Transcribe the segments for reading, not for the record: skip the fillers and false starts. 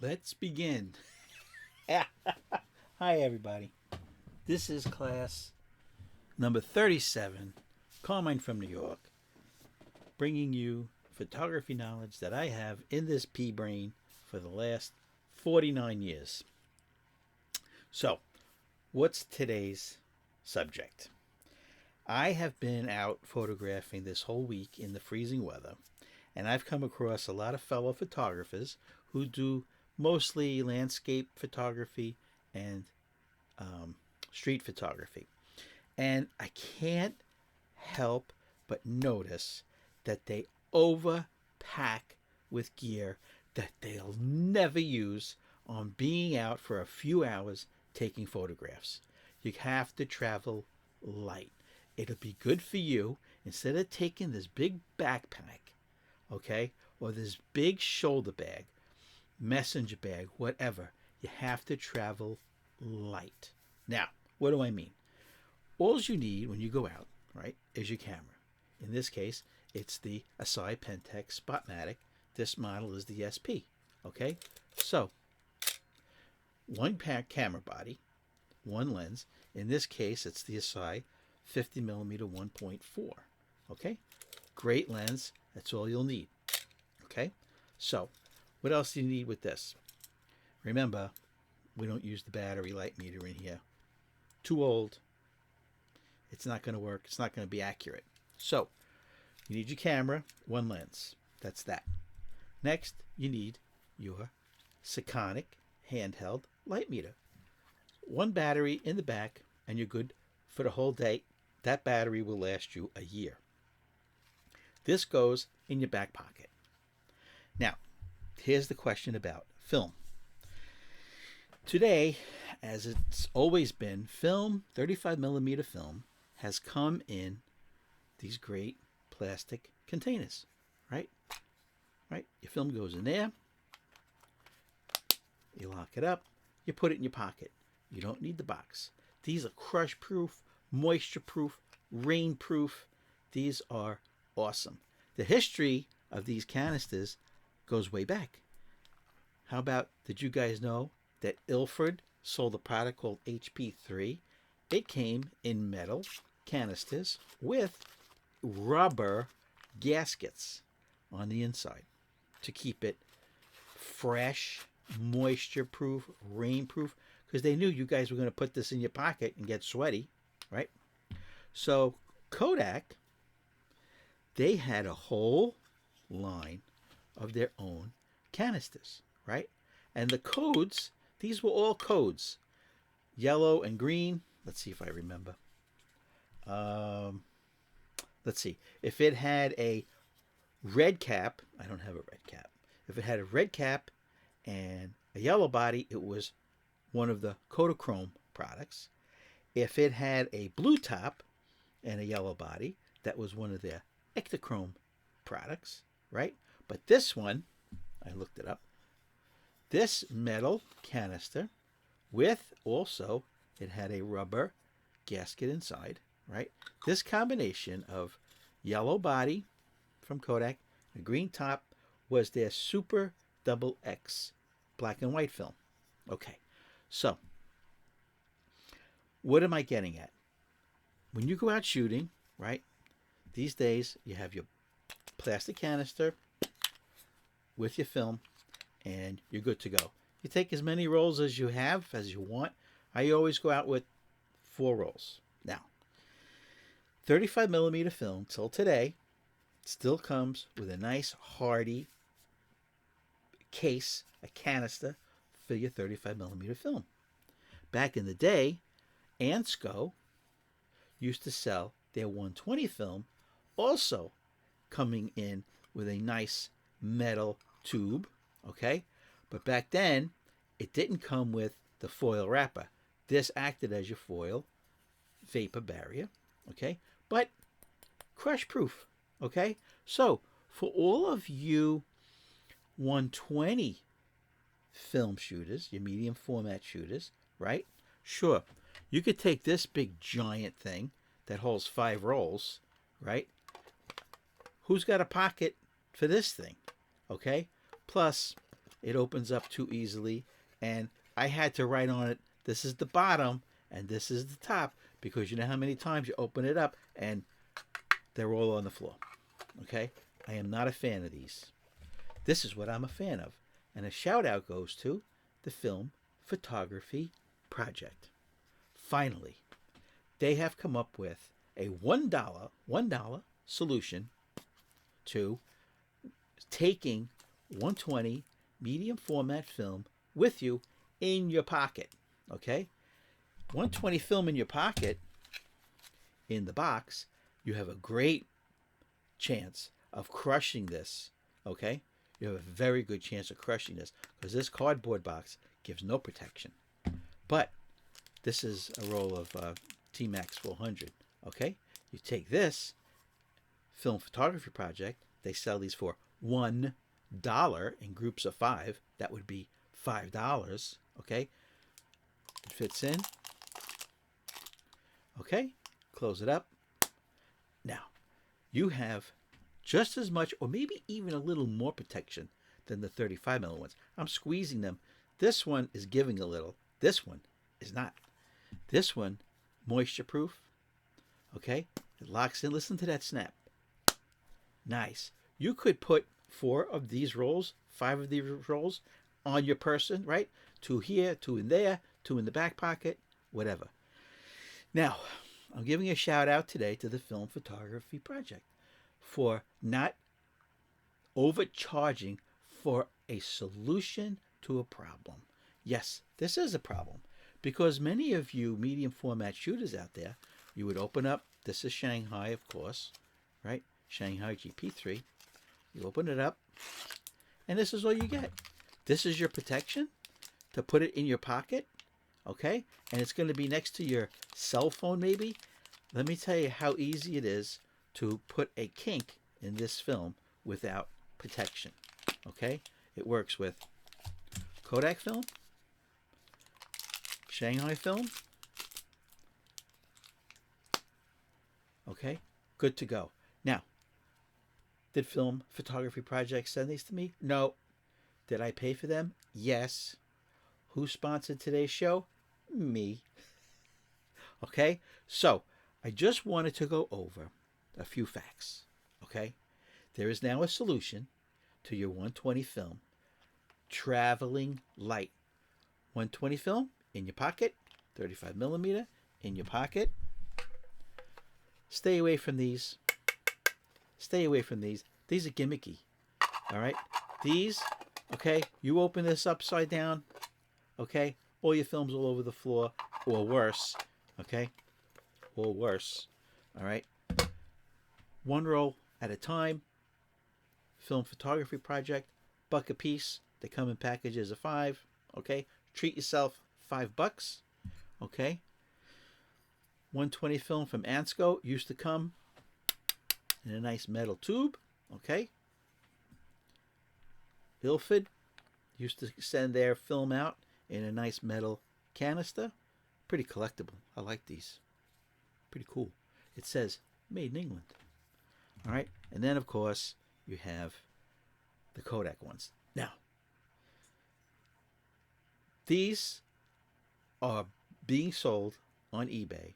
Let's begin. Hi, everybody. This is class number 37, Carmine from New York, bringing you photography knowledge that I have in this pea brain for the last 49 years. So, what's today's subject? I have been out photographing this whole week in the freezing weather, and I've come across a lot of fellow photographers who do mostly landscape photography and street photography. And I can't help but notice that they overpack with gear that they'll never use on being out for a few hours taking photographs. You have to travel light. It'll be good for you instead of taking this big backpack, okay, or this big shoulder bag, messenger bag, whatever. You have to travel light. Now, what do I mean? All you need when you go out, right, is your camera. In this case, it's the Asahi PENTAX Spotmatic. This model is the SP, okay? So, one camera body, one lens. In this case, it's the Asahi 50mm 1.4, okay? Great lens. That's all you'll need, okay? So, what else do you need with this? Remember, we don't use the battery light meter in here. Too old. It's not going to work. It's not going to be accurate. So, you need your camera, one lens. That's that. Next, you need your Sekonic handheld light meter. One battery in the back, and you're good for the whole day. That battery will last you a year. This goes in your back pocket. Now, here's the question about film. Today, as it's always been, film, 35mm film, has come in these great plastic containers, right? Right? Your film goes in there. You lock it up. You put it in your pocket. You don't need the box. These are crush-proof, moisture-proof, rain-proof. These are awesome. The history of these canisters goes way back. How about, did you guys know that Ilford sold a product called HP3? It came in metal canisters with rubber gaskets on the inside to keep it fresh, moisture-proof, rain-proof, because they knew you guys were going to put this in your pocket and get sweaty, right? So Kodak, they had a whole line of their own canisters, right? And the codes, these were all codes. Yellow and green. Let's see if I remember. Let's see. If it had a red cap, I don't have a red cap. If it had a red cap and a yellow body, it was one of the Kodachrome products. If it had a blue top and a yellow body, that was one of their Ektachrome products, right? But this one, I looked it up, this metal canister with also, it had a rubber gasket inside, right? This combination of yellow body from Kodak and green top was their Super Double X black and white film. Okay, so what am I getting at? When you go out shooting, right, these days you have your plastic canister with your film and you're good to go. You take as many rolls as you have, as you want. I always go out with 4 rolls. Now, 35mm film till today still comes with a nice hardy case, a canister for your 35mm film. Back in the day, Ansco used to sell their 120 film also coming in with a nice metal tube, okay? But back then, it didn't come with the foil wrapper. This acted as your foil vapor barrier, okay? But crush proof, okay? So, for all of you 120 film shooters, your medium format shooters, right? Sure, you could take this big giant thing that holds 5 rolls, right? Who's got a pocket for this thing? Okay? Plus, it opens up too easily, and I had to write on it, this is the bottom and this is the top, because you know how many times you open it up and they're all on the floor. Okay? I am not a fan of these. This is what I'm a fan of. And a shout out goes to the Film Photography Project. Finally, they have come up with a $1 solution to taking 120 medium format film with you in your pocket. Okay? 120 film in your pocket, in the box, you have a great chance of crushing this. Okay? You have a very good chance of crushing this, because this cardboard box gives no protection. But this is a roll of T-Max 400. Okay? You take this Film Photography Project, they sell these for $1 in groups of 5. That would be $5. Okay? It fits in. Okay? Close it up. Now, you have just as much, or maybe even a little more protection than the 35mm ones. I'm squeezing them. This one is giving a little. This one is not. This one, moisture proof. Okay? It locks in. Listen to that snap. Nice. You could put 4 of these rolls, 5 of these rolls on your person, right? 2 here, 2 in there, 2 in the back pocket, whatever. Now, I'm giving a shout out today to the Film Photography Project for not overcharging for a solution to a problem. Yes, this is a problem, because many of you medium format shooters out there, you would open up, this is Shanghai, of course, right? Shanghai GP3. You open it up, and this is all you get. This is your protection to put it in your pocket, okay? And it's going to be next to your cell phone maybe. Let me tell you how easy it is to put a kink in this film without protection, okay? It works with Kodak film, Shanghai film, okay? Good to go. Now, did Film Photography Project send these to me? No. Did I pay for them? Yes. Who sponsored today's show? Me. Okay? So, I just wanted to go over a few facts. Okay? There is now a solution to your 120 film. Traveling light. 120 film in your pocket. 35mm in your pocket. Stay away from these. Stay away from these. These are gimmicky. All right? These, okay, you open this upside down, okay, all your film's all over the floor, or worse, okay, or worse. All right? 1 roll at a time. Film Photography Project, $1 a piece. They come in packages of 5, okay? Treat yourself, $5, okay? 120 film from Ansco used to come in a nice metal tube, okay? Ilford used to send their film out in a nice metal canister. Pretty collectible. I like these. Pretty cool. It says made in England. All right? And then, of course, you have the Kodak ones. Now, these are being sold on eBay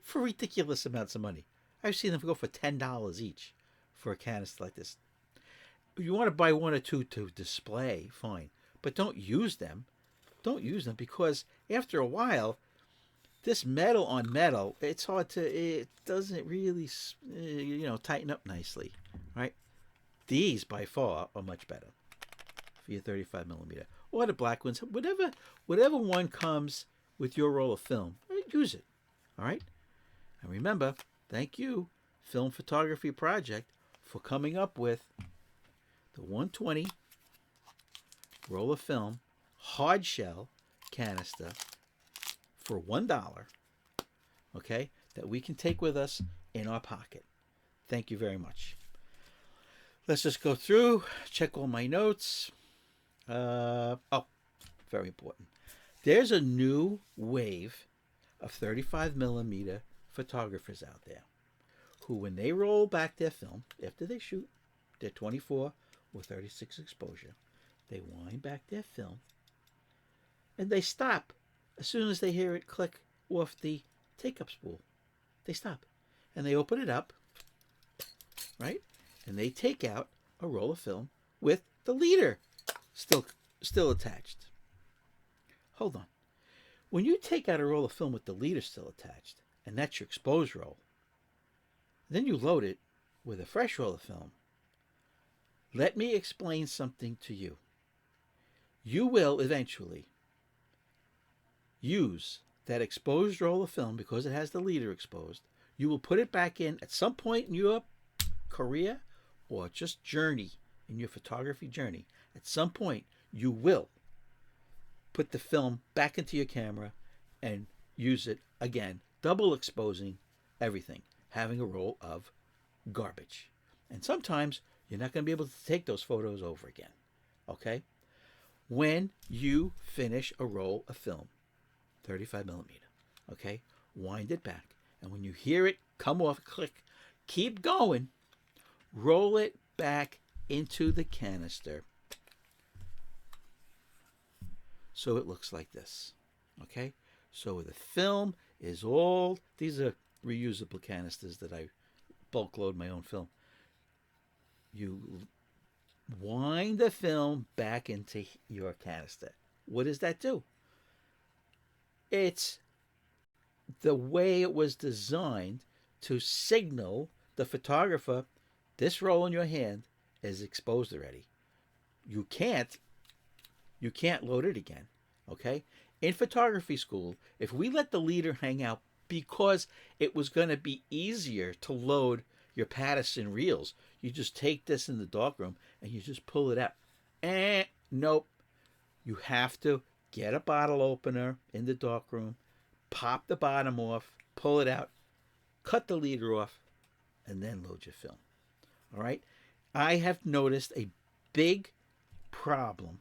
for ridiculous amounts of money. I've seen them go for $10 each for a canister like this. If you want to buy 1 or 2 to display, fine. But don't use them. Don't use them, because after a while, this metal on metal, it's hard to, it doesn't really, tighten up nicely, right? These, by far, are much better for your 35mm. Or the black ones, whatever one comes with your roll of film, use it, all right? And remember, thank you, Film Photography Project, for coming up with the 120 roll of film hard shell canister for $1, okay, that we can take with us in our pocket. Thank you very much. Let's just go through, check all my notes. Oh, very important. There's a new wave of 35mm photographers out there who, when they roll back their film, after they shoot their 24 or 36 exposure, They wind back their film, and they stop as soon as they hear it click off the take-up spool. They stop, and they open it up, right? And they take out a roll of film with the leader still attached. Hold on. When you take out a roll of film with the leader still attached, and that's your exposed roll, then you load it with a fresh roll of film. Let me explain something to you. You will eventually use that exposed roll of film because it has the leader exposed. You will put it back in at some point in your career or just journey, in your photography journey. At some point, you will put the film back into your camera and use it again, double exposing everything, having a roll of garbage. And sometimes you're not going to be able to take those photos over again. Okay? When you finish a roll of film, 35 millimeter, okay, wind it back. And when you hear it come off, click, keep going, roll it back into the canister. So it looks like this. Okay? So the film is all, these are reusable canisters that I bulk load my own film. You wind the film back into your canister. What does that do? It's the way it was designed to signal the photographer, this roll in your hand is exposed already. You can't load it again. Okay? In photography school, if we let the leader hang out because it was going to be easier to load your Patterson reels, you just take this in the darkroom and you just pull it out. Nope. You have to get a bottle opener in the darkroom, pop the bottom off, pull it out, cut the leader off, and then load your film. All right? I have noticed a big problem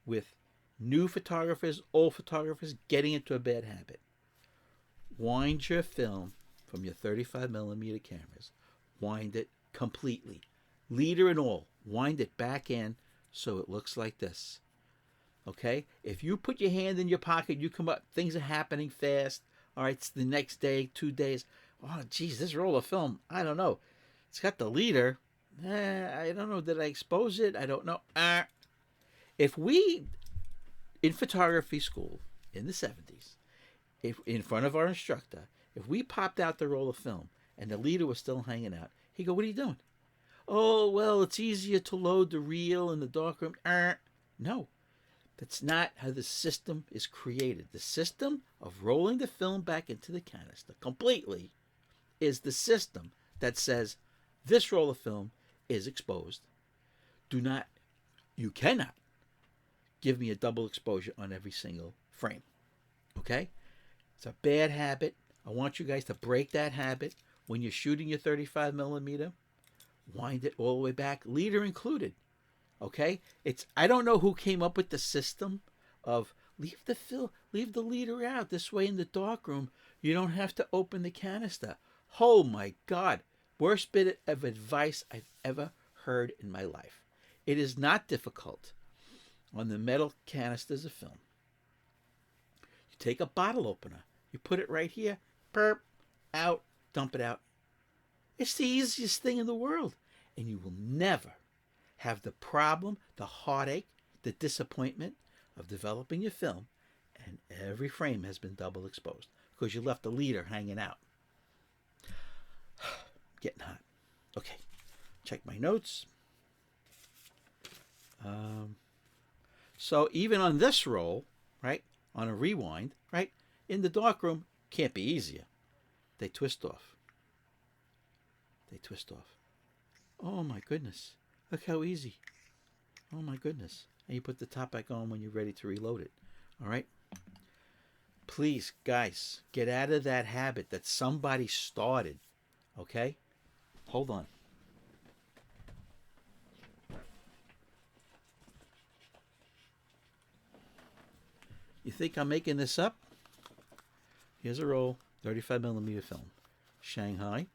with new photographers, old photographers getting into a bad habit. Wind your film from your 35 millimeter cameras. Wind it completely. Leader and all. Wind it back in so it looks like this. Okay? If you put your hand in your pocket, you come up, things are happening fast. All right, it's the next day, 2 days. Oh, geez, this roll of film, I don't know. It's got the leader. I don't know. Did I expose it? I don't know. If we, in photography school in the 70s, if in front of our instructor, if we popped out the roll of film and the leader was still hanging out, he'd go, what are you doing? Oh, well, it's easier to load the reel in the darkroom. No, that's not how the system is created. The system of rolling the film back into the canister completely is the system that says this roll of film is exposed. You cannot give me a double exposure on every single frame. Okay? It's a bad habit. I want you guys to break that habit. When you're shooting your 35 millimeter, wind it all the way back, leader included. Okay? I don't know who came up with the system of leave the leader out. This way in the darkroom, you don't have to open the canister. Oh my God. Worst bit of advice I've ever heard in my life. It is not difficult on the metal canisters of film. You take a bottle opener. You put it right here. Burp. Out. Dump it out. It's the easiest thing in the world. And you will never have the problem, the heartache, the disappointment of developing your film and every frame has been double exposed because you left the leader hanging out. Getting hot. Okay, check my notes. So even on this roll, right, on a rewind, right, in the darkroom, can't be easier. They twist off. They twist off. Oh my goodness. Look how easy. Oh my goodness. And you put the top back on when you're ready to reload it. All right? Please, guys, get out of that habit that somebody started. Okay? Hold on. You think I'm making this up? Here's a roll, 35 millimeter film. Shanghai.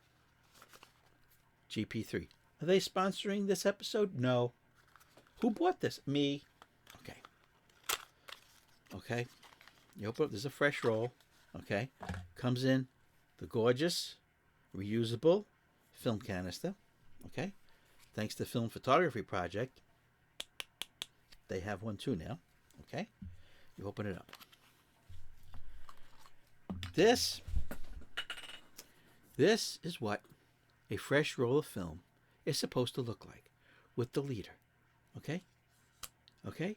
GP3. Are they sponsoring this episode? No. Who bought this? Me. Okay. Okay. You open up, there's a fresh roll. Okay. Comes in the gorgeous, reusable film canister. Okay. Thanks to Film Photography Project, they have one too now. Okay. You open it up. This is what a fresh roll of film is supposed to look like with the leader. Okay? Okay?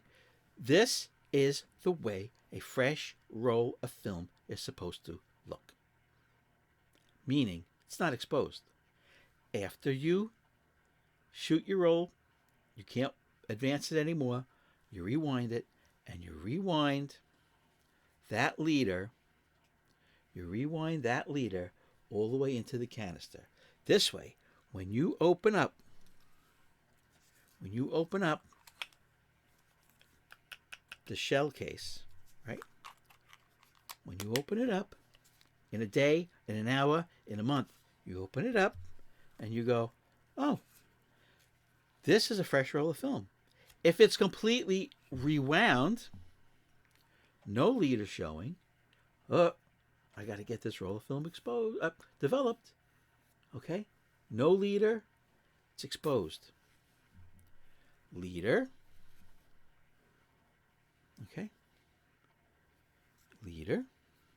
This is the way a fresh roll of film is supposed to look. Meaning, it's not exposed. After you shoot your roll, you can't advance it anymore. You rewind it, and you rewind that leader. You rewind that leader all the way into the canister. This way, when you open up the shell case, right? When you open it up, in a day, in an hour, in a month, you open it up and you go, oh, this is a fresh roll of film. If it's completely rewound, no leader showing, I got to get this roll of film developed. Okay? No leader, it's exposed. Leader. Okay? Leader.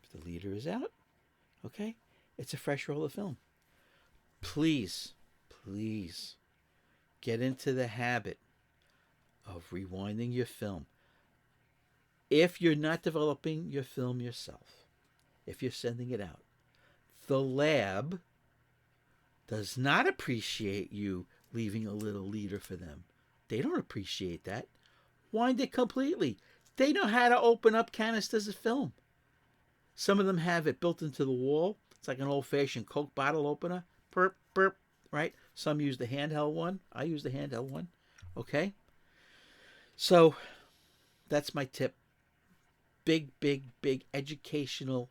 If the leader is out, okay? It's a fresh roll of film. Please, please get into the habit of rewinding your film. If you're not developing your film yourself, if you're sending it out, the lab does not appreciate you leaving a little leader for them. They don't appreciate that. Wind it completely. They know how to open up canisters of film. Some of them have it built into the wall. It's like an old-fashioned Coke bottle opener. Burp, burp, right? Some use the handheld one. I use the handheld one. Okay? So, that's my tip. Big, big, big educational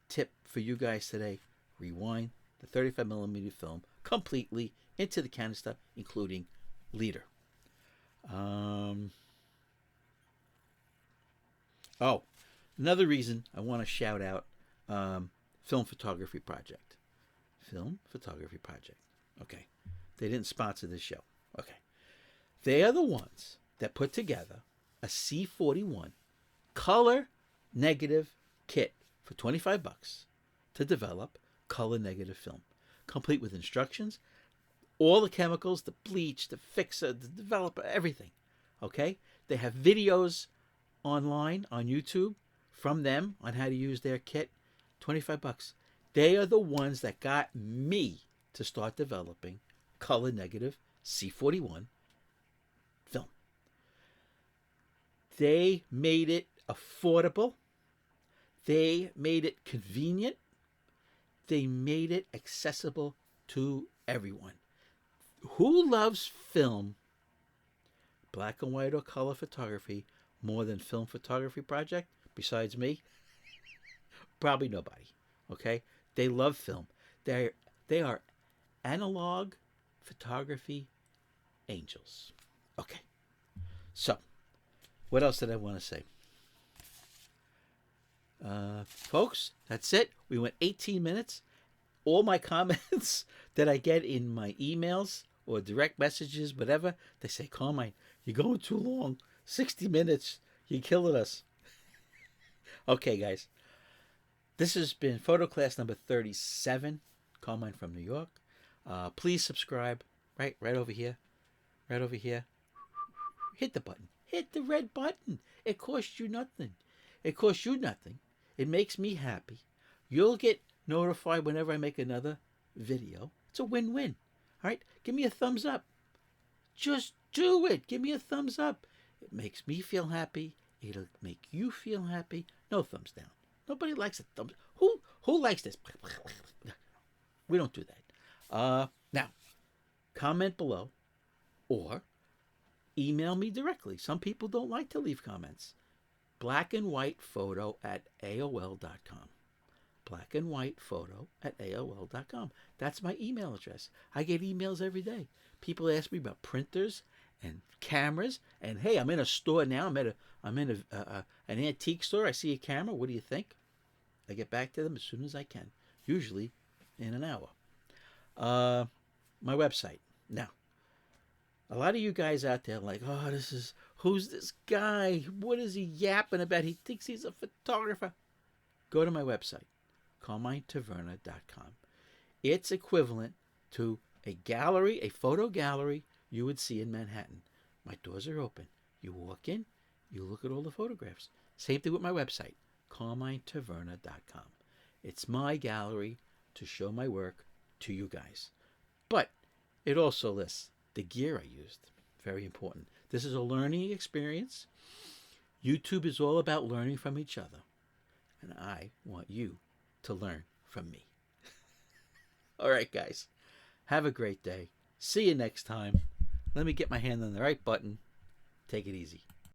tip for you guys today. Rewind the 35mm film completely into the canister, including leader. Another reason I want to shout out Film Photography Project. Film Photography Project. Okay. They didn't sponsor this show. Okay. They are the ones that put together a C41 color negative kit for $25 to develop color negative film, complete with instructions, all the chemicals, the bleach, the fixer, the developer, everything. Okay? They have videos online on YouTube from them on how to use their kit. $25. They are the ones that got me to start developing color negative C41 film. They made it affordable. They made it convenient. They made it accessible to everyone. Who loves film, black and white or color photography, more than Film Photography Project, besides me? Probably nobody. Okay? They love film. They are analog photography angels. Okay. So, what else did I want to say? Folks, that's it. We went 18 minutes. All my comments that I get in my emails or direct messages, whatever, they say, Carmine, you're going too long. 60 minutes. You're killing us. Okay, guys. This has been photo class number 37. Carmine from New York. Please subscribe. Right over here. Right over here. Hit the button. Hit the red button. It costs you nothing. It costs you nothing. It makes me happy. You'll get notified whenever I make another video. It's a win-win. All right? Give me a thumbs up. Just do it. Give me a thumbs up. It makes me feel happy. It'll make you feel happy. No thumbs down. Nobody likes a thumbs. Who likes this? We don't do that. Now, comment below or email me directly. Some people don't like to leave comments. blackandwhitephoto@aol.com. blackandwhitephoto@aol.com. That's my email address. I get emails every day. People ask me about printers and cameras. And hey, I'm in a store now. I'm in an antique store. I see a camera. What do you think? I get back to them as soon as I can, usually in an hour. My website. Now, a lot of you guys out there are like, oh, who's this guy? What is he yapping about? He thinks he's a photographer. Go to my website, carminetaverna.com. It's equivalent to a gallery, a photo gallery you would see in Manhattan. My doors are open. You walk in, you look at all the photographs. Same thing with my website, carminetaverna.com. It's my gallery to show my work to you guys. But it also lists the gear I used. Very important. This is a learning experience. YouTube is all about learning from each other. And I want you to learn from me. All right, guys. Have a great day. See you next time. Let me get my hand on the right button. Take it easy.